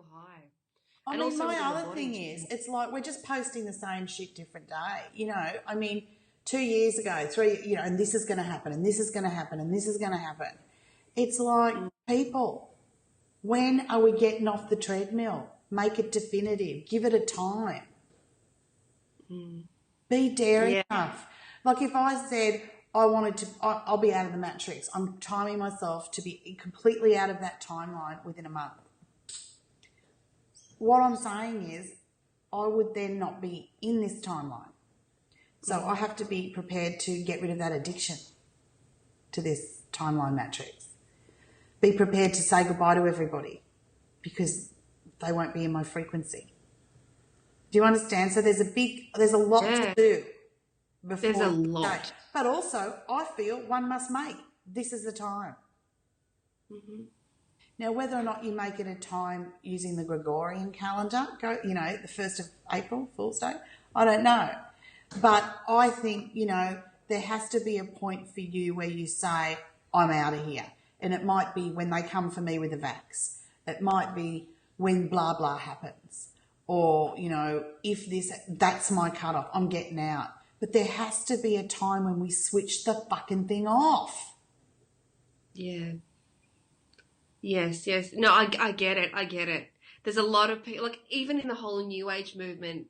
real high. I And mean, also my within the other body thing too. is, it's like we're just posting the same shit different day. You know, I mean, 2 years ago, 3, you know, and this is going to happen, and this is going to happen, and this is going to happen. It's like, people, when are we getting off the treadmill? Make it definitive. Give it a time. Be daring Yeah. enough. Like if I said I'll be out of the matrix, I'm timing myself to be completely out of that timeline within a month. What I'm saying is I would then not be in this timeline. So I have to be prepared to get rid of that addiction to this timeline matrix. Be prepared to say goodbye to everybody because they won't be in my frequency. Do you understand? So there's a lot to do before. There's a lot. But also, I feel one must make. This is the time. Now, whether or not you make it a time using the Gregorian calendar, the 1st of April, Fool's Day, I don't know. But I think, there has to be a point for you where you say, I'm out of here. And it might be when they come for me with a vax. It might be when blah, blah happens. Or, that's my cutoff, I'm getting out. But there has to be a time when we switch the fucking thing off. Yeah. Yes. No, I get it. There's a lot of people, like even in the whole New Age movement,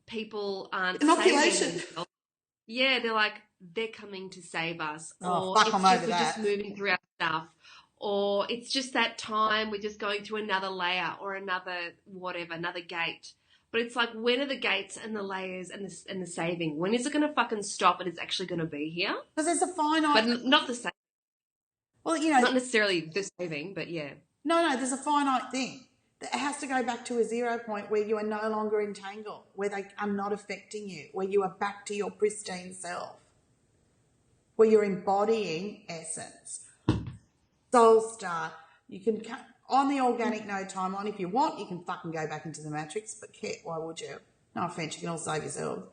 people aren't inoculation. saving themselves. Yeah, they're like, they're coming to save us. Oh, or fuck, it's I'm just, over we're that. just moving through our stuff. Or it's just that time we're just going through another layer or another gate. But it's like, when are the gates and the layers and the saving? When is it going to fucking stop and it's actually going to be here? Because there's a finite... But not the same. Well, not necessarily the saving, but yeah. No, there's a finite thing. It has to go back to a 0 point where you are no longer entangled, where they are not affecting you, where you are back to your pristine self, where you're embodying essence. Soul star, you can, on the organic no timeline, if you want, you can fucking go back into the matrix, but why would you? No offense, you can all save yourself.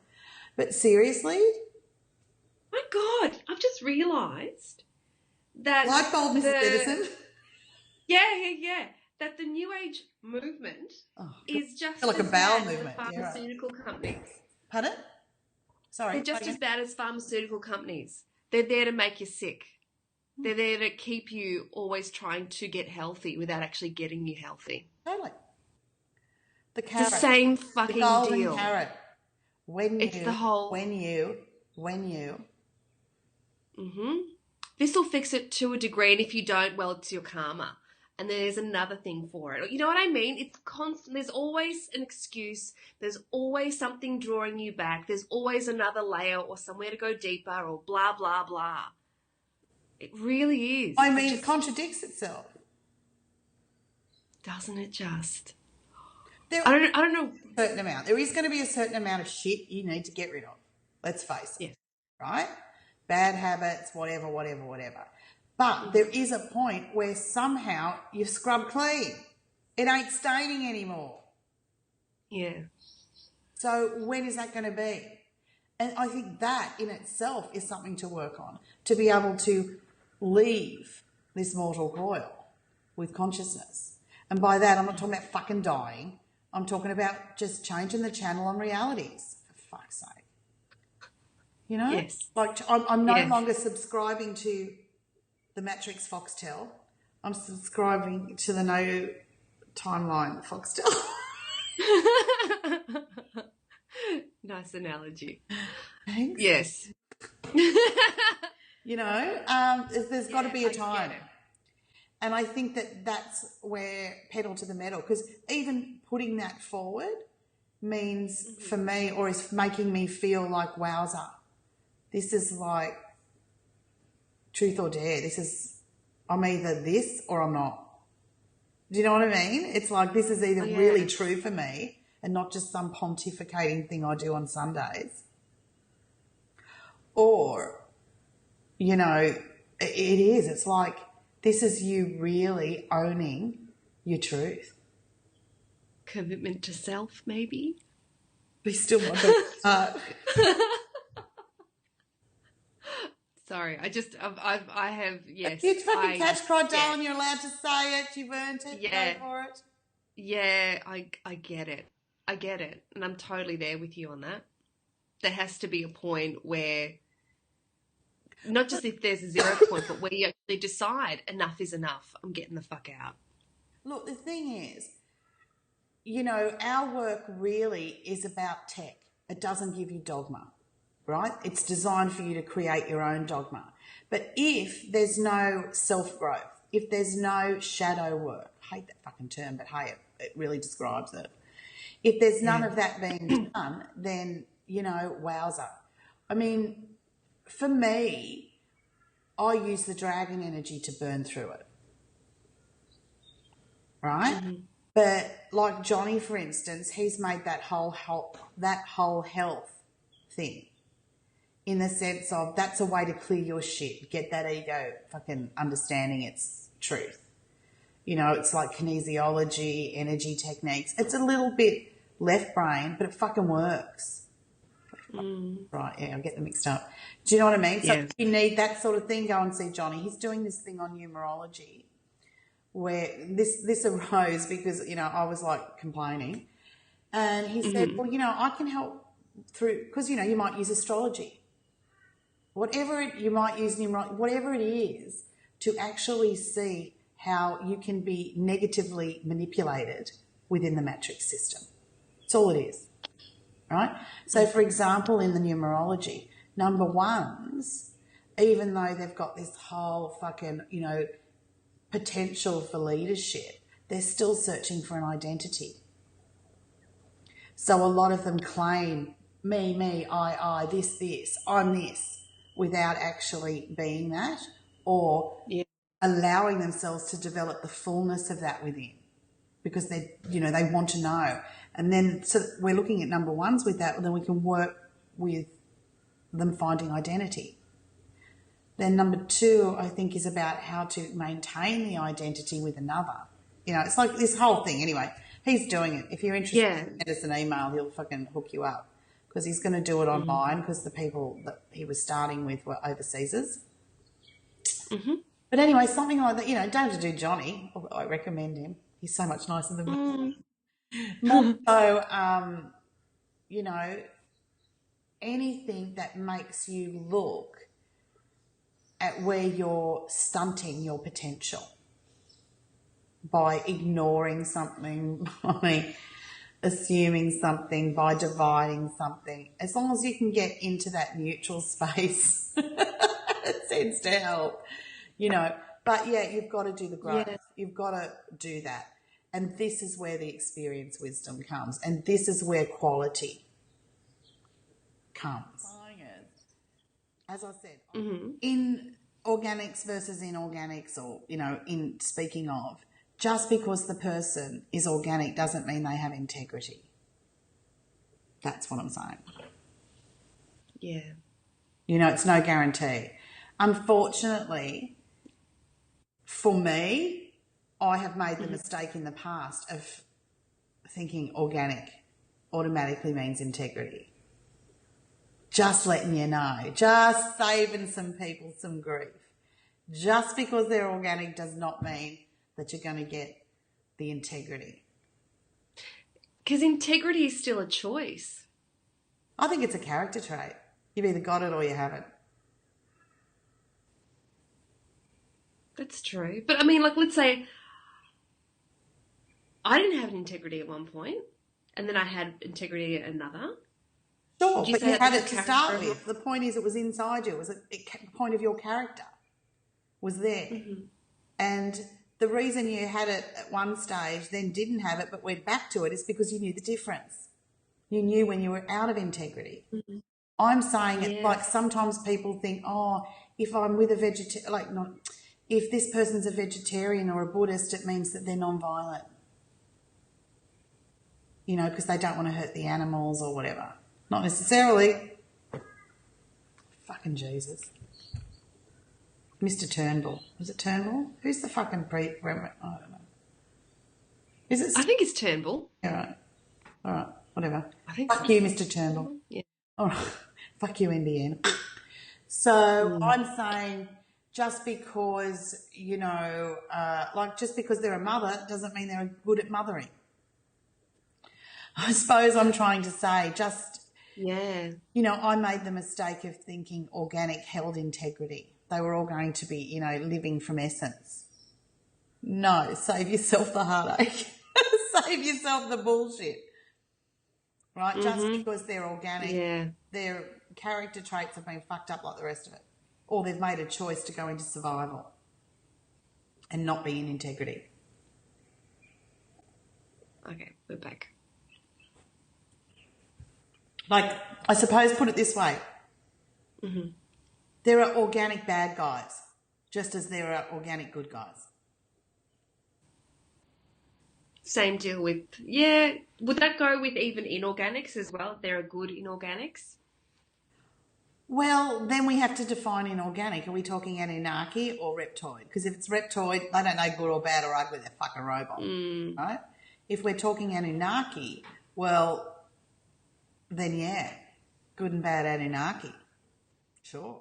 But seriously? My God, I've just realised that... Light bulb, Mrs. Edison. Yeah. That the New Age movement is just like as a bowel bad movement. as pharmaceutical companies. Pardon? Sorry. They're just as bad as pharmaceutical companies. They're there to make you sick. They're there to keep you always trying to get healthy without actually getting you healthy. Totally. The carrot. It's the same fucking the golden deal. Carrot. It's the whole... When you. This will fix it to a degree, and if you don't, well, it's your karma. And there's another thing for it. You know what I mean? It's constant. There's always an excuse. There's always something drawing you back. There's always another layer or somewhere to go deeper or blah, blah, blah. It really is. I mean, it contradicts itself. Doesn't it just? I don't know. Certain amount. There is going to be a certain amount of shit you need to get rid of. Let's face it. Yes. Right? Bad habits, whatever. But there is a point where somehow you've scrubbed clean. It ain't staining anymore. Yeah. So when is that going to be? And I think that in itself is something to work on, to be able to leave this mortal coil with consciousness. And by that, I'm not talking about fucking dying. I'm talking about just changing the channel on realities, for fuck's sake. You know? Yes. Like I'm no longer subscribing to the Matrix Foxtel. I'm subscribing to the no timeline Foxtel. Nice analogy. Thanks. Yes. There's got to be a time. And I think that's where pedal to the metal, because even putting that forward means for me, or is making me feel like, wowza, this is like truth or dare. I'm either this or I'm not. Do you know what I mean? It's like, this is either really true for me and not just some pontificating thing I do on Sundays, or, it is. It's like, this is you really owning your truth. Commitment to self, maybe? We still want to... Sorry, I have, yes. You fucking catch cry, darling, you're allowed to say it, you've earned it, go for it. Yeah, I get it. I get it. And I'm totally there with you on that. There has to be a point where, not just if there's a zero point, but where you actually decide enough is enough. I'm getting the fuck out. Look, the thing is, our work really is about tech. It doesn't give you dogma, right? It's designed for you to create your own dogma. But if there's no self-growth, if there's no shadow work, I hate that fucking term, but hey, it really describes it. If there's none of that being done, then, wowza. I mean, for me, I use the dragon energy to burn through it, right? Mm-hmm. But like Johnny, for instance, he's made that whole health thing in the sense of that's a way to clear your shit, get that ego fucking understanding its truth. It's like kinesiology, energy techniques. It's a little bit left brain, but it fucking works. Right, yeah, I'll get them mixed up. Do you know what I mean? So if you need that sort of thing, go and see Johnny. He's doing this thing on numerology where this arose because, I was like complaining. And he said, well, I can help through, because, you might use astrology. You might use numerology, whatever it is, to actually see how you can be negatively manipulated within the matrix system. That's all it is, right? So, for example, in the numerology, number ones, even though they've got this whole fucking, potential for leadership, they're still searching for an identity. So a lot of them claim me, I, this, I'm this, without actually being that or allowing themselves to develop the fullness of that within because they want to know. And then so we're looking at number ones with that, and then we can work with them finding identity. Then number two, I think, is about how to maintain the identity with another. It's like this whole thing. Anyway, he's doing it. If you're interested, send us an email. He'll fucking hook you up because he's going to do it online because the people that he was starting with were overseasers. Mm-hmm. But anyway, something like that, don't have to do Johnny, although I recommend him. He's so much nicer than me. More so, anything that makes you look at where you're stunting your potential by ignoring something, by assuming something, by dividing something. As long as you can get into that neutral space, it tends to help, But, you've got to do the growth. Yes. You've got to do that. And this is where the experience wisdom comes. And this is where quality comes. As I said, in organics versus inorganics or, in speaking of, just because the person is organic doesn't mean they have integrity. That's what I'm saying. Yeah. It's no guarantee. Unfortunately, for me, I have made the mistake in the past of thinking organic automatically means integrity. Just letting you know, just saving some people some grief. Just because they're organic does not mean that you're going to get the integrity. Because integrity is still a choice. I think it's a character trait. You've either got it or you haven't. That's true. But I mean, like, let's say I didn't have integrity at one point and then I had integrity at another. Sure, but you had it to start with. The point is it was inside you. It was a point of your character was there. Mm-hmm. And the reason you had it at one stage, then didn't have it, but went back to it is because you knew the difference. You knew when you were out of integrity. Mm-hmm. I'm saying it like sometimes people think, if I'm with a vegetarian, if this person's a vegetarian or a Buddhist, it means that they're non-violent. Because they don't want to hurt the animals or whatever. Not necessarily. Fucking Jesus. Mr. Turnbull. Was it Turnbull? Who's the fucking I don't know. Is it? I think it's Turnbull. All right. Whatever. I think Fuck you, Mr. Turnbull. Yeah. All right. Fuck you, NBN. So I'm saying just because, just because they're a mother doesn't mean they're good at mothering. I suppose I'm trying to say just, Yeah. I made the mistake of thinking organic held integrity. They were all going to be, living from essence. No, save yourself the heartache. Save yourself the bullshit. Right? Just because they're organic, their character traits have been fucked up like the rest of it. Or they've made a choice to go into survival and not be in integrity. Okay, we're back. Like, I suppose, put it this way. There are organic bad guys, just as there are organic good guys. Same deal with, would that go with even inorganics as well? There are good inorganics? Well, then we have to define inorganic. Are we talking Anunnaki or reptoid? Because if it's reptoid, they don't know good or bad or ugly. They're fucking robots, right? If we're talking Anunnaki, well, then yeah, good and bad Anunnaki. Sure.